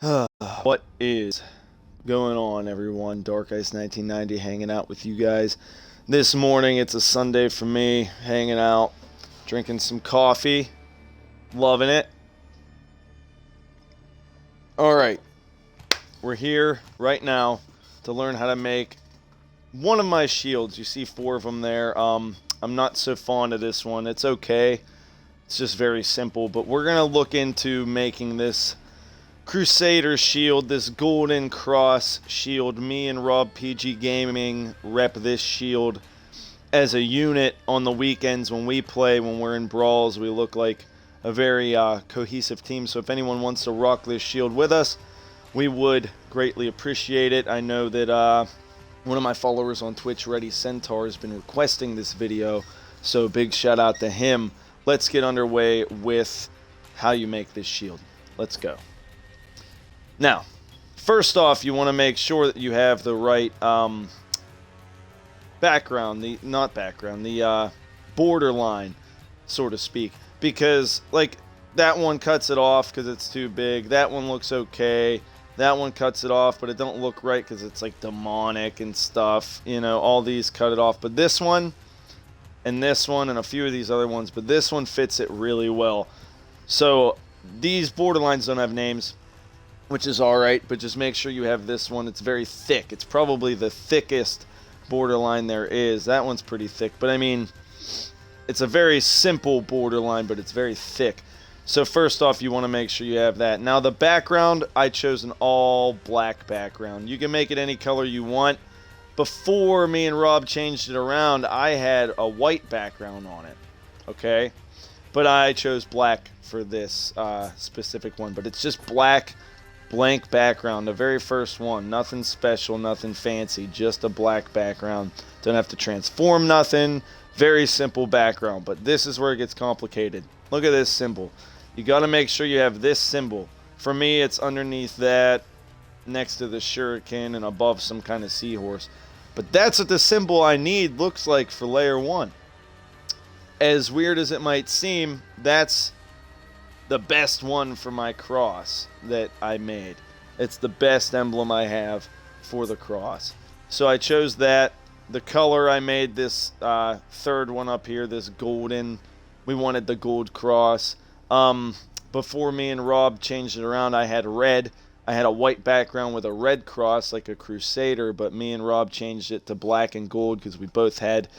What is going on, everyone? Dark Ice 1990 hanging out with you guys. This morning, it's a Sunday for me, hanging out, drinking some coffee, loving it. Alright, we're here right now to learn how to make one of my shields. You see 4 of them there. I'm not so fond of this one. It's okay. It's just very simple, but we're going to look into making this Crusader shield, this golden cross shield. Me and Rob PG Gaming rep this shield as a unit on the weekends when we play. When we're in brawls, we look like a very cohesive team. So if anyone wants to rock this shield with us, we would greatly appreciate it. I know that one of my followers on Twitch, Ready Centaur, has been requesting this video, so big shout out to him. Let's get underway with how you make this shield. Let's go. Now, first off, you want to make sure that you have the right background, the borderline, so to speak. Because, like, that one cuts it off because it's too big. That one looks okay. That one cuts it off, but it don't look right because it's, like, demonic and stuff. You know, all these cut it off. But this one, and a few of these other ones, but this one fits it really well. So, these borderlines don't have names, which is alright, but just make sure you have this one. It's very thick. It's probably the thickest borderline there is. That one's pretty thick, but I mean, it's a very simple borderline, but it's very thick. So first off, you want to make sure you have that. Now the background, I chose an all black background. You can make it any color you want. Before me and Rob changed it around, I had a white background on it, okay? But I chose black for this specific one, but it's just black, blank background, the very first one. Nothing special, nothing fancy, just a black background. Don't have to transform nothing. Very simple background, but this is where it gets complicated. Look at this symbol. You got to make sure you have this symbol. For me, it's underneath that, next to the shuriken, and above some kind of seahorse. But that's what the symbol I need looks like for layer 1. As weird as it might seem, that's the best one for my cross that I made. It's the best emblem I have for the cross. So I chose that. The color I made this third one up here, this golden. We wanted the gold cross. Before me and Rob changed it around, I had red. I had a white background with a red cross like a Crusader, but me and Rob changed it to black and gold because we both had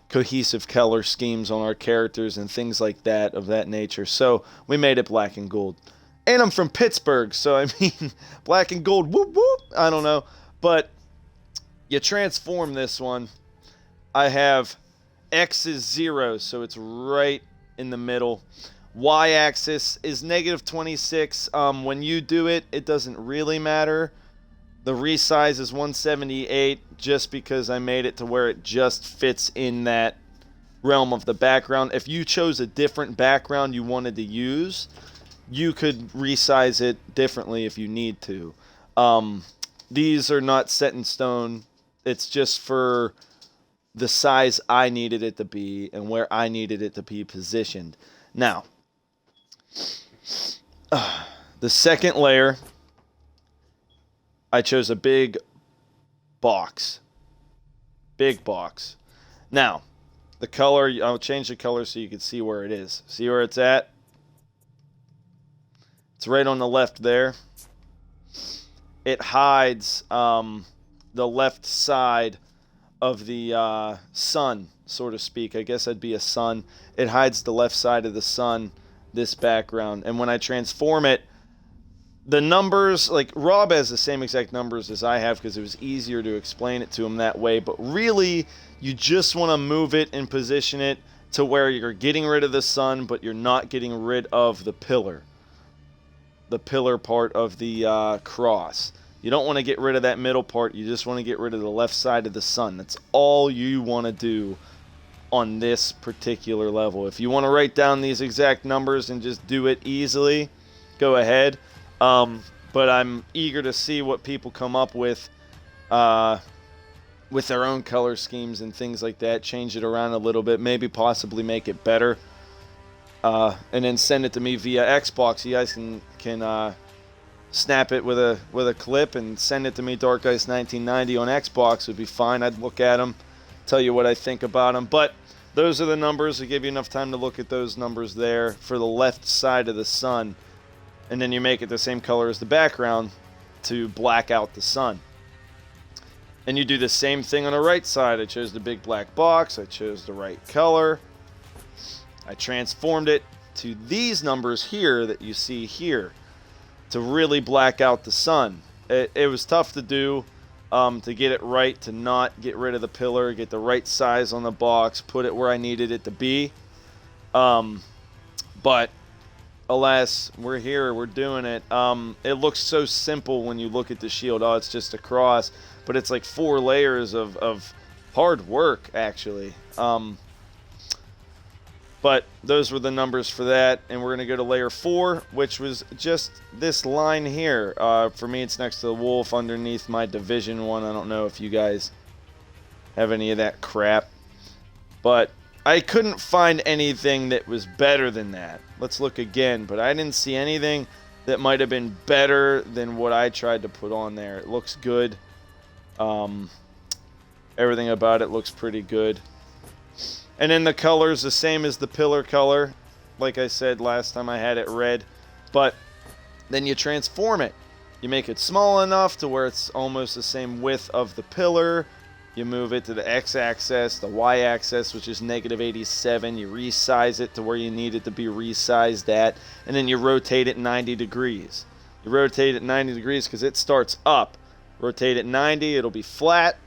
cohesive color schemes on our characters and things like that of that nature. So we made it black and gold. And I'm from Pittsburgh, so I mean, black and gold, whoop whoop, I don't know. But you transform this one. I have X is 0, so it's right in the middle. Y-axis is -26. When you do it, it doesn't really matter. The resize is 178 just because I made it to where it just fits in that realm of the background. If you chose a different background you wanted to use, you could resize it differently if you need to. These are not set in stone. It's just for the size I needed it to be and where I needed it to be positioned. Now, the second layer, I chose a big box. Big box. Now, the color, I'll change the color so you can see where it is. See where it's at? It's right on the left there. It hides the left side of the sun, so to speak. I guess that'd be a sun. It hides the left side of the sun, this background. And when I transform it, the numbers, like Rob has the same exact numbers as I have because it was easier to explain it to him that way. But really, you just want to move it and position it to where you're getting rid of the sun, but you're not getting rid of the pillar. The pillar part of the cross. You don't want to get rid of that middle part. You just want to get rid of the left side of the sun. That's all you want to do on this particular level. If you want to write down these exact numbers and just do it easily, go ahead. But I'm eager to see what people come up with their own color schemes and things like that. Change it around a little bit, maybe possibly make it better. And then send it to me via Xbox. You guys can snap it with a clip and send it to me. Dark Ice 1990 on Xbox would be fine. I'd look at them, tell you what I think about them. But those are the numbers. I give you enough time to look at those numbers there for the left side of the sun, and then you make it the same color as the background to black out the sun. And you do the same thing on the right side. I chose the big black box. I chose the right color. I transformed it to these numbers here that you see here to really black out the sun. It was tough to do, to get it right, to not get rid of the pillar, get the right size on the box, put it where I needed it to be. But alas, we're here, we're doing it. It looks so simple when you look at the shield. Oh, it's just a cross. But it's like 4 layers of hard work, actually. But those were the numbers for that. And we're going to go to layer 4, which was just this line here. For me, it's next to the wolf underneath my division one. I don't know if you guys have any of that crap. But I couldn't find anything that was better than that. Let's look again. But I didn't see anything that might have been better than what I tried to put on there. It looks good. Everything about it looks pretty good. And then the color is the same as the pillar color. Like I said last time, I had it red. But then you transform it. You make it small enough to where it's almost the same width of the pillar. You move it to the x-axis, the y-axis, which is -87. You resize it to where you need it to be resized at. And then you rotate it 90 degrees. You rotate it 90 degrees because it starts up. Rotate it 90, it'll be flat.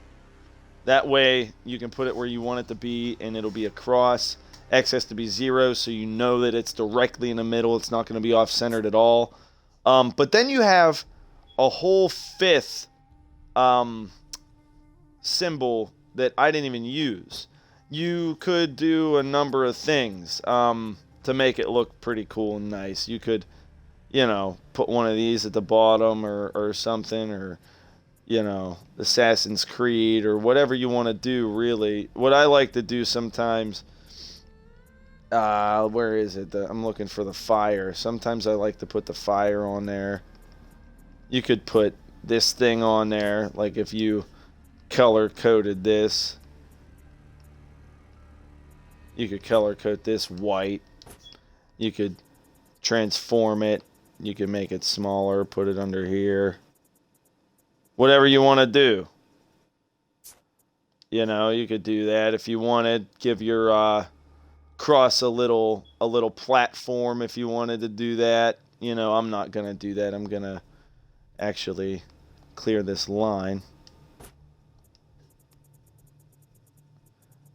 That way you can put it where you want it to be and it'll be across. X has to be 0 so you know that it's directly in the middle. It's not going to be off-centered at all. But then you have a whole 5th symbol that I didn't even use. You could do a number of things to make it look pretty cool and nice. You could, you know, put one of these at the bottom or something, or, you know, Assassin's Creed or whatever you want to do, really. What I like to do sometimes, where is it? I'm looking for the fire. Sometimes I like to put the fire on there. You could put this thing on there, like if you color-coded this. You could color-code this white. You could transform it. You could make it smaller, put it under here. Whatever you want to do. You know, you could do that if you wanted. Give your cross a little platform if you wanted to do that. You know, I'm not going to do that. I'm going to actually clear this line.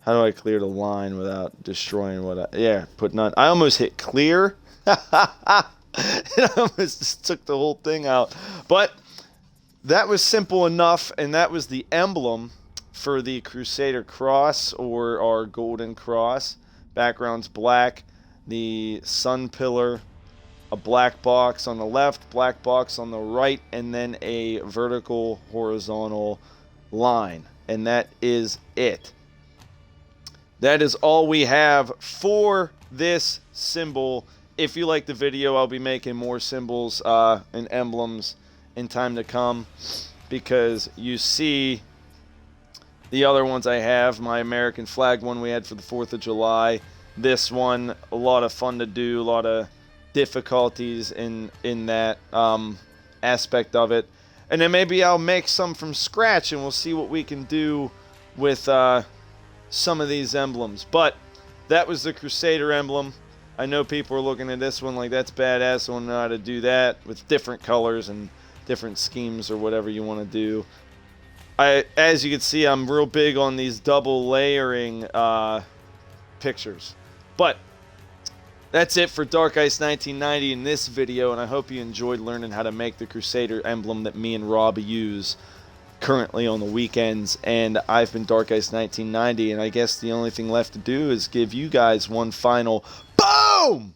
How do I clear the line without destroying what I... Yeah, put none. I almost hit clear. It almost just took the whole thing out. But that was simple enough, and that was the emblem for the Crusader Cross, or our Golden Cross. Background's black. The sun pillar, a black box on the left, black box on the right, and then a vertical horizontal line. And that is it. That is all we have for this symbol. If you like the video, I'll be making more symbols and emblems in time to come, because you see the other ones I have. My American flag one we had for the 4th of July. This one, a lot of fun to do, a lot of difficulties in that aspect of it. And then maybe I'll make some from scratch and we'll see what we can do with some of these emblems. But that was the Crusader emblem. I know people are looking at this one like, that's badass. I want to know how to do that with different colors and different schemes or whatever you want to do. As you can see, I'm real big on these double layering pictures. But that's it for Dark Ice 1990 in this video, and I hope you enjoyed learning how to make the Crusader emblem that me and Rob use currently on the weekends. And I've been Dark Ice 1990, and I guess the only thing left to do is give you guys one final BOOM!